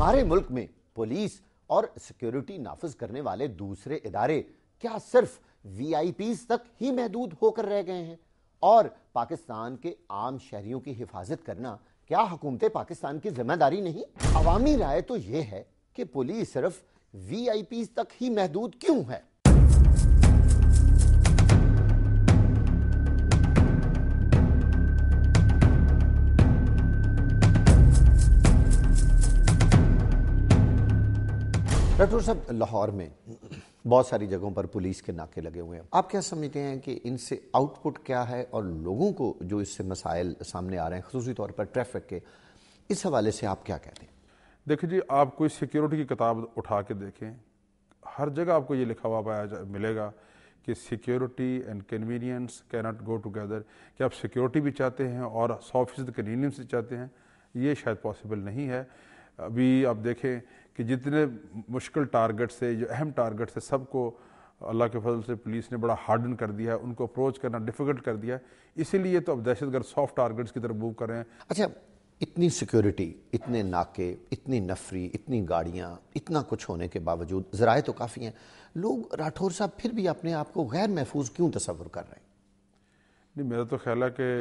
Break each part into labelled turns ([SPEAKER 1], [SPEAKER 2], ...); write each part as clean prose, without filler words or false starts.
[SPEAKER 1] ہمارے ملک میں پولیس اور سیکیورٹی نافذ کرنے والے دوسرے ادارے کیا صرف وی آئی پیز تک ہی محدود ہو کر رہ گئے ہیں؟ اور پاکستان کے عام شہریوں کی حفاظت کرنا کیا حکومت پاکستان کی ذمہ داری نہیں؟ عوامی رائے تو یہ ہے کہ پولیس صرف وی آئی پیز تک ہی محدود کیوں ہے؟ ڈاکٹر صاحب، لاہور میں بہت ساری جگہوں پر پولیس کے ناکے لگے ہوئے ہیں، آپ کیا سمجھتے ہیں کہ ان سے آؤٹ پٹ کیا ہے اور لوگوں کو جو اس سے مسائل سامنے آ رہے ہیں خصوصی طور پر ٹریفک کے، اس حوالے سے آپ کیا کہتے ہیں؟
[SPEAKER 2] دیکھیں جی، آپ کوئی سیکیورٹی کی کتاب اٹھا کے دیکھیں، ہر جگہ آپ کو یہ لکھا ہوا ملے گا کہ سیکیورٹی اینڈ کنوینئنس کی ناٹ گو ٹوگیدر، کہ آپ سیکیورٹی بھی چاہتے ہیں اور 100% کنوینئنس بھی چاہتے ہیں، یہ شاید پاسبل نہیں ہے۔ ابھی آپ دیکھیں کہ جتنے مشکل ٹارگٹ سے، جو اہم ٹارگٹ سے، سب کو اللہ کے فضل سے پولیس نے بڑا ہارڈن کر دیا ہے، ان کو اپروچ کرنا ڈیفیکلٹ کر دیا ہے، اسی لیے تو اب دہشت گرد سافٹ ٹارگٹس کی طرف موو کر رہے ہیں۔
[SPEAKER 1] اچھا، اتنی سیکیورٹی، اتنے ناکے، اتنی نفری، اتنی گاڑیاں، اتنا کچھ ہونے کے باوجود ذرائع تو کافی ہیں، لوگ راٹھور صاحب پھر بھی اپنے آپ کو غیر محفوظ کیوں تصور کر رہے ہیں؟
[SPEAKER 2] نہیں، میرا تو خیال ہے کہ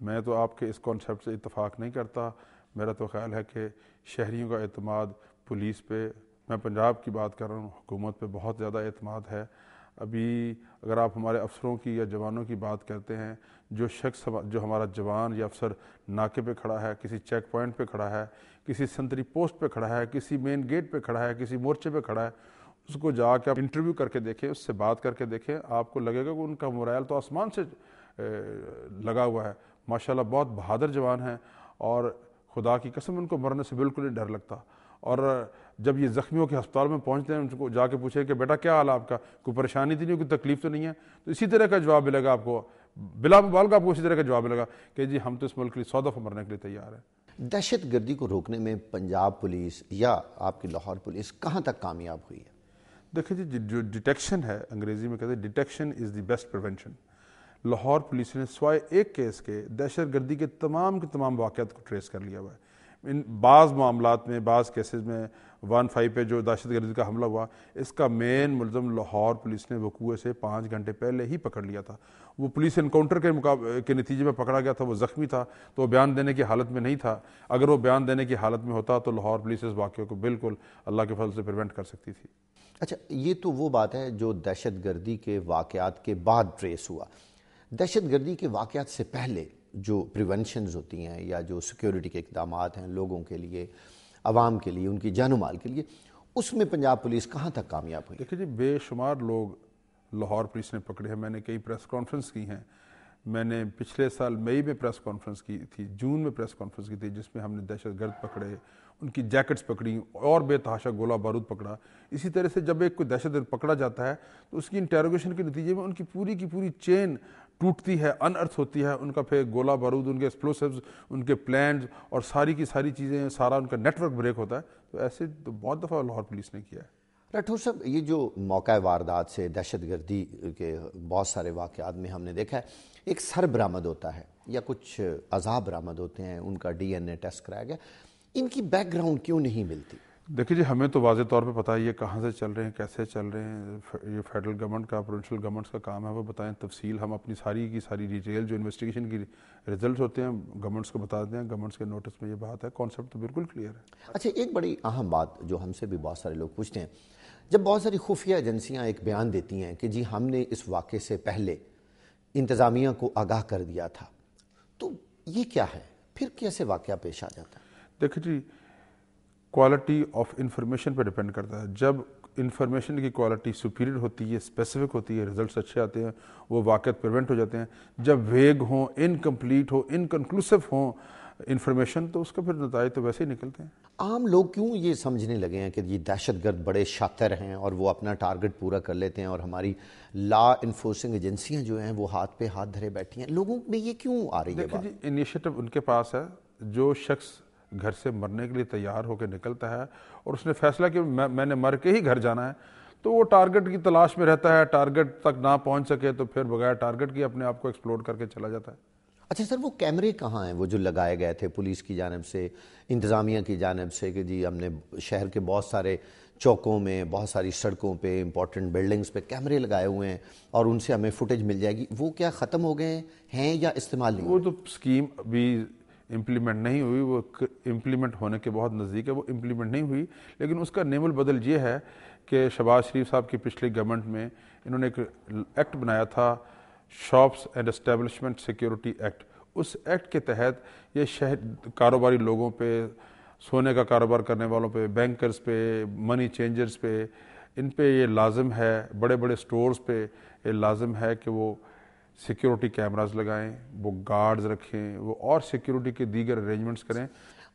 [SPEAKER 2] میں تو آپ کے اس کانسیپٹ سے اتفاق نہیں کرتا۔ میرا تو خیال ہے کہ شہریوں کا اعتماد پولیس پہ، میں پنجاب کی بات کر رہا ہوں، حکومت پہ بہت زیادہ اعتماد ہے۔ ابھی اگر آپ ہمارے افسروں کی یا جوانوں کی بات کرتے ہیں، جو شخص جو ہمارا جوان یا افسر ناکے پہ کھڑا ہے، کسی چیک پوائنٹ پہ کھڑا ہے، کسی سنتری پوسٹ پہ کھڑا ہے، کسی مین گیٹ پہ کھڑا ہے، کسی مورچے پہ کھڑا ہے، اس کو جا کے آپ انٹرویو کر کے دیکھیں، اس سے بات کر کے دیکھیں، آپ کو لگے گا کہ ان کا مورائل تو آسمان سے لگا ہوا ہے۔ ماشاءاللہ بہت بہادر جوان ہیں، اور خدا کی قسم ان کو مرنے سے بالکل نہیں ڈر لگتا۔ اور جب یہ زخمیوں کے ہسپتال میں پہنچتے ہیں، ان کو جا کے پوچھیں کہ بیٹا کیا حال ہے آپ کا، کوئی پریشانی تو نہیں، کوئی تکلیف تو نہیں ہے، تو اسی طرح کا جواب ملے گا آپ کو، بلا مبالغہ آپ کو اسی طرح کا جواب ملے گا کہ جی ہم تو اس ملک کے لیے 100 دفعہ مرنے کے لیے تیار ہیں۔
[SPEAKER 1] دہشت گردی کو روکنے میں پنجاب پولیس یا آپ کی لاہور پولیس کہاں تک کامیاب ہوئی ہے؟
[SPEAKER 2] دیکھیں جی، جو ڈیٹیکشن ہے، انگریزی میں کہتے ہیں detection is the best prevention. Lahore police نے سوائے ایک کیس کے دہشت گردی کے تمام واقعات کو ٹریس کر لیا ہوا ہے۔ ان بعض معاملات میں، بعض کیسز میں 1-5 پہ جو دہشت گردی کا حملہ ہوا، اس کا مین ملزم لاہور پولیس نے وقوع سے 5 گھنٹے پہلے ہی پکڑ لیا تھا۔ وہ پولیس انکاؤنٹر کے نتیجے میں پکڑا گیا تھا، وہ زخمی تھا، تو وہ بیان دینے کی حالت میں نہیں تھا۔ اگر وہ بیان دینے کی حالت میں ہوتا تو لاہور پولیس اس واقعے کو بالکل اللہ کے فضل سے پریونٹ کر سکتی تھی۔
[SPEAKER 1] اچھا، یہ تو وہ بات ہے جو دہشت گردی کے واقعات کے بعد ٹریس ہوا۔ دہشت گردی کے واقعات سے پہلے جو پریونشنز ہوتی ہیں یا جو سیکیورٹی کے اقدامات ہیں لوگوں کے لیے، عوام کے لیے، ان کی جان و مال کے لیے، اس میں پنجاب پولیس کہاں تک کامیاب ہوئی؟
[SPEAKER 2] دیکھیں جی، بے شمار لوگ لاہور پولیس نے پکڑے ہیں۔ میں نے کئی پریس کانفرنس کی ہیں، میں نے پچھلے سال مئی میں پریس کانفرنس کی تھی، جون میں پریس کانفرنس کی تھی، جس میں ہم نے دہشت گرد پکڑے، ان کی جیکٹس پکڑی اور بے تحاشا گولہ بارود پکڑا۔ اسی طرح سے جب ایک کوئی دہشت گرد پکڑا جاتا ہے تو اس کی انٹیروگیشن کے نتیجے میں ان کی پوری چین ٹوٹتی ہے، ان ارتھ ہوتی ہے، ان کا پھر گولہ بارود، ان کے ایکسپلوسیوز، ان کے پلانز اور ساری کی ساری چیزیں، سارا ان کا نیٹ ورک بریک ہوتا ہے۔ تو ایسے تو بہت دفعہ لاہور پولیس نے کیا ہے۔
[SPEAKER 1] راٹھور صاحب، یہ جو موقع واردات سے دہشت گردی کے بہت سارے واقعات میں ہم نے دیکھا ہے، ایک سر برآمد ہوتا ہے یا کچھ اعضاء برآمد ہوتے ہیں، ان کا ڈی این اے ٹیسٹ کرایا گیا، ان کی بیک گراؤنڈ کیوں نہیں ملتی؟
[SPEAKER 2] دیکھیں جی، ہمیں تو واضح طور پہ پتہ ہے یہ کہاں سے چل رہے ہیں، کیسے چل رہے ہیں۔ یہ فیڈرل گورنمنٹ کا، پروونشل گورنمنٹس کا کام ہے، وہ بتائیں تفصیل۔ ہم اپنی ساری کی ساری ڈیٹیل جو انویسٹیگیشن کی ریزلٹس ہوتے ہیں گورنمنٹس کو بتا دیتے ہیں، گورنمنٹس کے نوٹس میں یہ بات ہے، کانسیپٹ تو بالکل کلیئر ہے۔
[SPEAKER 1] اچھا، ایک بڑی اہم بات جو ہم سے بھی بہت سارے لوگ پوچھتے ہیں، جب بہت ساری خفیہ ایجنسیاں ایک بیان دیتی ہیں کہ جی ہم نے اس واقعے سے پہلے انتظامیہ کو آگاہ کر دیا تھا، تو یہ کیا ہے؟ پھر کیسے واقعہ پیش آ جاتا ہے؟
[SPEAKER 2] دیکھیں جی، کوالٹی آف انفارمیشن پہ ڈپینڈ کرتا ہے۔ جب انفارمیشن کی کوالٹی سپیریئر ہوتی ہے، اسپیسیفک ہوتی ہے، ریزلٹس اچھے آتے ہیں، وہ واقعات پریونٹ ہو جاتے ہیں۔ جب ویگ ہوں، انکمپلیٹ ہو، انکنکلوسیو ہوں انفارمیشن، تو اس کا پھر نتائج تو ویسے ہی نکلتے ہیں۔
[SPEAKER 1] عام لوگ کیوں یہ سمجھنے لگے ہیں کہ یہ دہشت گرد بڑے شاطر ہیں اور وہ اپنا ٹارگٹ پورا کر لیتے ہیں، اور ہماری لا انفورسنگ ایجنسیاں جو ہیں وہ ہاتھ پہ ہاتھ دھرے بیٹھی ہیں؟ لوگوں میں یہ کیوں آ رہی ہے
[SPEAKER 2] دیکھیں
[SPEAKER 1] بات؟
[SPEAKER 2] جی، انیشیٹو ان کے پاس ہے۔ جو شخص گھر سے مرنے کے لیے تیار ہو کے نکلتا ہے اور اس نے فیصلہ کہ میں نے مر کے ہی گھر جانا ہے، تو وہ ٹارگٹ کی تلاش میں رہتا ہے، ٹارگٹ تک نہ پہنچ سکے تو پھر بغیر ٹارگٹ کی اپنے آپ کو ایکسپلور کر کے چلا جاتا ہے۔
[SPEAKER 1] اچھا سر، وہ کیمرے کہاں ہیں وہ جو لگائے گئے تھے پولیس کی جانب سے، انتظامیہ کی جانب سے، کہ جی ہم نے شہر کے بہت سارے چوکوں میں، بہت ساری سڑکوں پہ، امپورٹنٹ بلڈنگز پہ کیمرے لگائے ہوئے ہیں اور ان سے ہمیں فوٹیج مل جائے گی، وہ کیا ختم ہو گئے ہیں یا استعمال نہیں
[SPEAKER 2] وہ
[SPEAKER 1] ہو
[SPEAKER 2] تو اسکیم ابھی امپلیمنٹ نہیں ہوئی، وہ امپلیمنٹ ہونے کے بہت نزدیک ہے، وہ امپلیمنٹ نہیں ہوئی، لیکن اس کا نعم البدل یہ ہے کہ شہباز شریف صاحب کی پچھلی گورنمنٹ میں انہوں نے ایک ایکٹ بنایا تھا، shops and establishment security act. اس ایکٹ کے تحت یہ شہر کاروباری لوگوں پہ، سونے کا کاروبار کرنے والوں پہ، بینکرز پہ، منی چینجرز پہ، ان پہ یہ لازم ہے، بڑے بڑے سٹورز پہ یہ لازم ہے کہ وہ سیکیورٹی کیمراز لگائیں، وہ گارڈز رکھیں، وہ اور سیکیورٹی کے دیگر ارینجمنٹس کریں.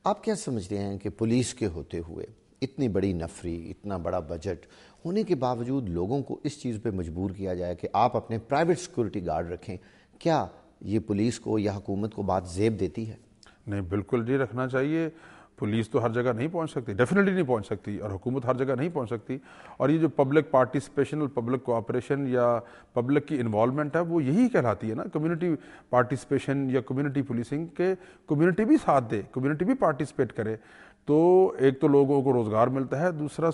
[SPEAKER 1] آپ کیا سمجھتے ہیں کہ پولیس کے ہوتے ہوئے اتنی بڑی نفری، اتنا بڑا بجٹ ہونے کے باوجود لوگوں کو اس چیز پہ مجبور کیا جائے کہ آپ اپنے پرائیویٹ سیکورٹی گارڈ رکھیں، کیا یہ پولیس کو یا حکومت کو بات زیب دیتی ہے؟
[SPEAKER 2] نہیں، بالکل نہیں رکھنا چاہیے. پولیس تو ہر جگہ نہیں پہنچ سکتی، ڈیفینیٹلی نہیں پہنچ سکتی، اور حکومت ہر جگہ نہیں پہنچ سکتی. اور یہ جو پبلک پارٹیسپیشن اور پبلک کوآپریشن یا پبلک کی انوالومنٹ ہے، وہ یہی کہلاتی ہے نا، کمیونٹی پارٹیسپیشن یا کمیونٹی پولیسنگ، کے کمیونٹی بھی ساتھ دے، کمیونٹی بھی پارٹیسپیٹ کرے. تو ایک تو لوگوں کو روزگار ملتا ہے، دوسرا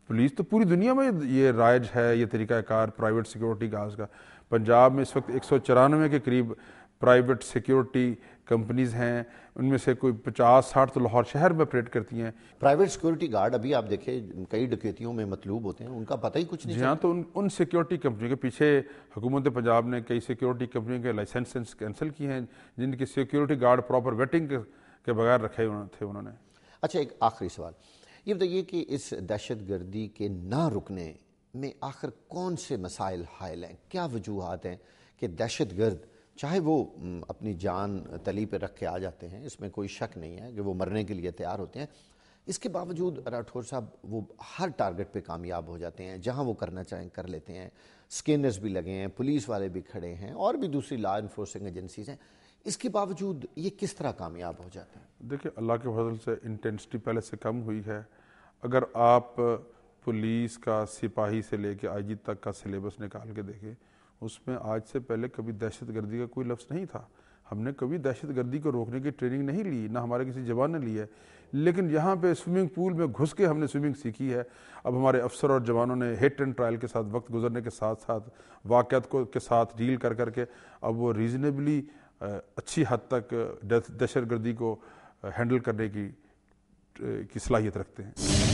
[SPEAKER 2] پولیس تو پوری دنیا میں یہ رائج ہے، یہ طریقہ کار پرائیویٹ سیکیورٹی گارڈز کا. پنجاب میں اس وقت 194 کے قریب پرائیویٹ سیکیورٹی کمپنیز ہیں، ان میں سے کوئی 50-60 تو لاہور شہر میں آپریٹ کرتی ہیں.
[SPEAKER 1] پرائیویٹ سیکورٹی گارڈ ابھی آپ دیکھیں کئی ڈکیتیوں میں مطلوب ہوتے ہیں، ان کا پتہ ہی کچھ نہیں
[SPEAKER 2] جی ہاں، تو ان سیکیورٹی کمپنیوں کے پیچھے حکومت پنجاب نے کئی سیکیورٹی کمپنیوں کے لائسنس کینسل کیے ہیں، جن کی سیکیورٹی گارڈ پراپر ویٹنگ کے بغیر رکھے تھے انہوں نے.
[SPEAKER 1] اچھا، ایک آخری سوال یہ بتائیے کہ اس دہشت گردی کے نہ رکنے میں آخر کون سے مسائل حائل ہیں؟ کیا وجوہات ہیں کہ دہشت گرد چاہے وہ اپنی جان تلی پہ رکھ کے آ جاتے ہیں، اس میں کوئی شک نہیں ہے کہ وہ مرنے کے لیے تیار ہوتے ہیں، اس کے باوجود راٹھور صاحب وہ ہر ٹارگٹ پہ کامیاب ہو جاتے ہیں، جہاں وہ کرنا چاہیں کر لیتے ہیں، سکینرز بھی لگے ہیں، پولیس والے بھی کھڑے ہیں اور بھی دوسری لا انفورسنگ ایجنسیز ہیں، اس کے باوجود یہ کس طرح کامیاب ہو جاتے ہیں؟
[SPEAKER 2] دیکھیں، اللہ کے فضل سے انٹینسٹی پہلے سے کم ہوئی ہے. اگر آپ پولیس کا سپاہی سے لے کے آئی جی تک کا سلیبس نکال کے دیکھیں، اس میں آج سے پہلے کبھی دہشت گردی کا کوئی لفظ نہیں تھا. ہم نے کبھی دہشت گردی کو روکنے کی ٹریننگ نہیں لی، نہ ہمارے کسی جوان نے لی ہے. لیکن یہاں پہ سوئمنگ پول میں گھس کے ہم نے سوئمنگ سیکھی ہے. اب ہمارے افسر اور جوانوں نے ہٹ اینڈ ٹرائل کے ساتھ وقت گزرنے کے ساتھ ساتھ واقعات کے ساتھ ڈیل کر کے اب وہ ریزنیبلی اچھی حد تک دہشت گردی کو ہینڈل کرنے کی صلاحیت رکھتے ہیں.